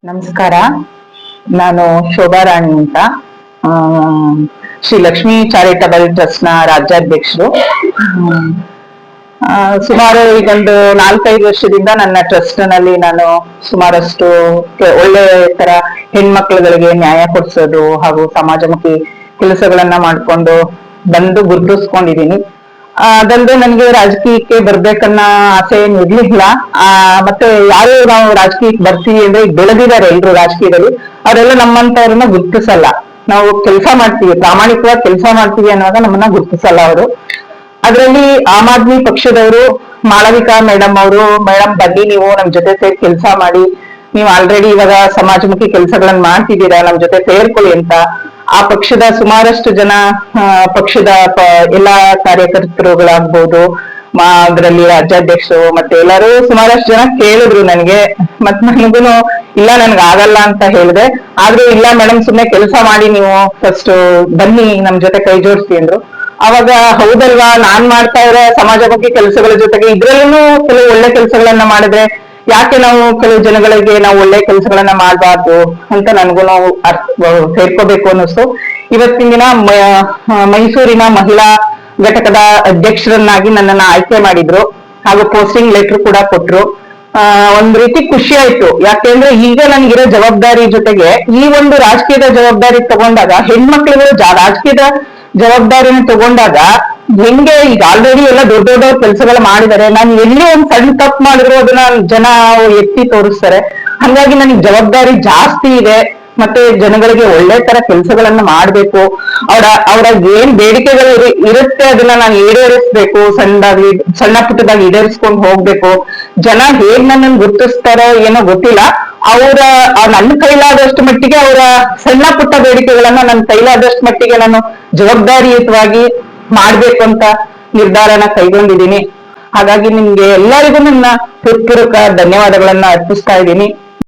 ನಮಸ್ಕಾರ. ನಾನು ಶೋಭಾ ರಾಣಿ ಅಂತ, ಆ, ಶ್ರೀ ಲಕ್ಷ್ಮೀ ಚಾರಿಟಬಲ್ ಟ್ರಸ್ಟ್ ನ ರಾಜ್ಯಾಧ್ಯಕ್ಷರು. ಸುಮಾರು ಈಗೊಂದು 4-5 ವರ್ಷದಿಂದ ನನ್ನ ಟ್ರಸ್ಟ್ ನಲ್ಲಿ ನಾನು ಸುಮಾರಷ್ಟು ಒಳ್ಳೆ ತರ ಹೆಣ್ಮಕ್ಳುಗಳಿಗೆ ನ್ಯಾಯ ಕೊಡ್ಸೋದು ಹಾಗೂ ಸಮಾಜಮುಖಿ ಕೆಲಸಗಳನ್ನ ಮಾಡ್ಕೊಂಡು ಬಂದು ಗುರುತಿಸ್ಕೊಂಡಿದೀನಿ. ಅದಲ್ಲದೆ ನನ್ಗೆ ರಾಜಕೀಯಕ್ಕೆ ಬರ್ಬೇಕನ್ನ ಆಸೆ ಏನು ಇರ್ಲಿಲ್ಲ. ಮತ್ತೆ ಯಾರು ನಾವು ರಾಜಕೀಯಕ್ಕೆ ಬರ್ತೀವಿ ಅಂದ್ರೆ ಈಗ ಬೆಳೆದಿದ್ದಾರೆ ಎಲ್ರು ರಾಜಕೀಯದಲ್ಲಿ, ಅವರೆಲ್ಲ ನಮ್ಮಂತವ್ರನ್ನ ಗುರ್ತಿಸಲ್ಲ. ನಾವು ಕೆಲಸ ಮಾಡ್ತೀವಿ, ಪ್ರಾಮಾಣಿಕವಾಗಿ ಕೆಲಸ ಮಾಡ್ತೀವಿ ಅನ್ನುವಾಗ ನಮ್ಮನ್ನ ಗುರ್ತಿಸಲ್ಲ ಅವರು. ಅದರಲ್ಲಿ ಆಮ್ ಆದ್ಮಿ ಪಕ್ಷದವರು ಮಾಳವಿಕಾ ಮೇಡಮ್ ಅವರು, ಮೇಡಮ್ ಬನ್ನಿ ನೀವು ನಮ್ ಜೊತೆ ಸೇರಿ ಕೆಲಸ ಮಾಡಿ, ನೀವು ಆಲ್ರೆಡಿ ಇವಾಗ ಸಮಾಜಮುಖಿ ಕೆಲಸಗಳನ್ನ ಮಾಡ್ತಿದ್ದೀರಾ, ನಮ್ ಜೊತೆ ಸೇರ್ಕೊಳ್ಳಿ ಅಂತ ಆ ಪಕ್ಷದ ಸುಮಾರಷ್ಟು ಜನ, ಪಕ್ಷದ ಎಲ್ಲಾ ಕಾರ್ಯಕರ್ತರುಗಳಾಗ್ಬೋದು, ಅದರಲ್ಲಿ ರಾಜ್ಯಾಧ್ಯಕ್ಷರು ಮತ್ತೆ ಎಲ್ಲರೂ ಸುಮಾರಷ್ಟು ಜನ ಕೇಳಿದ್ರು ನನ್ಗೆ. ಮತ್ ನನಗೂನು ಇಲ್ಲ ನನ್ಗೆ ಆಗಲ್ಲ ಅಂತ ಹೇಳಿದೆ. ಆದ್ರೆ ಇಲ್ಲ ಮೇಡಮ್ ಸುಮ್ನೆ ಕೆಲಸ ಮಾಡಿ, ನೀವು ಫಸ್ಟ್ ಬನ್ನಿ ನಮ್ ಜೊತೆ ಕೈ ಜೋಡಿಸಿ ಅಂದ್ರು. ಅವಾಗ ಹೌದಲ್ವಾ, ನಾನ್ ಮಾಡ್ತಾ ಇರೋ ಸಮಾಜಮುಖಿ ಕೆಲಸಗಳ ಜೊತೆಗೆ ಇದ್ರಲ್ಲೂ ಕೆಲವು ಒಳ್ಳೆ ಕೆಲಸಗಳನ್ನ ಮಾಡಿದ್ರೆ ಯಾಕೆ ನಾವು ಕೆಲವು ಜನಗಳಿಗೆ ನಾವು ಒಳ್ಳೆ ಕೆಲಸಗಳನ್ನ ಮಾಡಬಾರ್ದು ಅಂತ ನನ್ಗೂ ಸೇರ್ಕೋಬೇಕು ಅನ್ನಿಸ್ತು. ಇವತ್ತಿನ ದಿನ ಮೈಸೂರಿನ ಮಹಿಳಾ ಘಟಕದ ಅಧ್ಯಕ್ಷರನ್ನಾಗಿ ನನ್ನನ್ನ ಆಯ್ಕೆ ಮಾಡಿದ್ರು ಹಾಗೂ ಪೋಸ್ಟಿಂಗ್ ಲೆಟರ್ ಕೂಡ ಕೊಟ್ರು. ಒಂದ್ ರೀತಿ ಖುಷಿ ಆಯ್ತು. ಯಾಕೆಂದ್ರೆ ಈಗ ನನ್ಗಿರೋ ಜವಾಬ್ದಾರಿ ಜೊತೆಗೆ ಈ ಒಂದು ರಾಜಕೀಯದ ಜವಾಬ್ದಾರಿ ತಗೊಂಡಾಗ, ಹೆಣ್ಮಕ್ಳುಗಳು ರಾಜಕೀಯದ ಜವಾಬ್ದಾರಿನ ತಗೊಂಡಾಗ ಹೆಂಗೆ, ಈಗ ಆಲ್ರೆಡಿ ಎಲ್ಲ ದೊಡ್ಡ ದೊಡ್ಡ ಕೆಲಸಗಳು ಮಾಡಿದ್ದಾರೆ, ನಾನು ಎಲ್ಲಿ ಒಂದ್ ಸಣ್ಣ ತಪ್ಪು ಮಾಡಿದ್ರು ಅದನ್ನ ಜನ ಎತ್ತಿ ತೋರಿಸ್ತಾರೆ. ಹಾಗಾಗಿ ನನಗೆ ಜವಾಬ್ದಾರಿ ಜಾಸ್ತಿ ಇದೆ. ಮತ್ತೆ ಜನಗಳಿಗೆ ಒಳ್ಳೆ ತರ ಕೆಲಸಗಳನ್ನ ಮಾಡ್ಬೇಕು, ಅವರ ಏನ್ ಬೇಡಿಕೆಗಳು ಇರುತ್ತೆ ಅದನ್ನ ನಾನು ಈಡೇರಿಸ್ಬೇಕು, ಸಣ್ಣ ಪುಟ್ಟದಾಗಿ ಈಡೇರಿಸ್ಕೊಂಡು ಹೋಗ್ಬೇಕು. ಜನ ಹೇಗ್ ನನ್ನನ್ನು ಗುರುತಿಸ್ತಾರೋ ಏನೋ ಗೊತ್ತಿಲ್ಲ, ನನ್ನ ಕೈಲಾದಷ್ಟು ಮಟ್ಟಿಗೆ ಅವರ ಸಣ್ಣ ಪುಟ್ಟ ಬೇಡಿಕೆಗಳನ್ನ ನನ್ನ ಕೈಲಾದಷ್ಟು ಮಟ್ಟಿಗೆ ನಾನು ಜವಾಬ್ದಾರಿಯುತವಾಗಿ ಮಾಡ್ಬೇಕು ಅಂತ ನಿರ್ಧಾರನ ಕೈಗೊಂಡಿದ್ದೀನಿ. ಹಾಗಾಗಿ ನಿಮ್ಗೆ ಎಲ್ಲರಿಗೂ ನನ್ನ ಹೃತ್ಪೂರ್ವಕ ಧನ್ಯವಾದಗಳನ್ನ ಅರ್ಪಿಸ್ತಾ ಇದ್ದೀನಿ.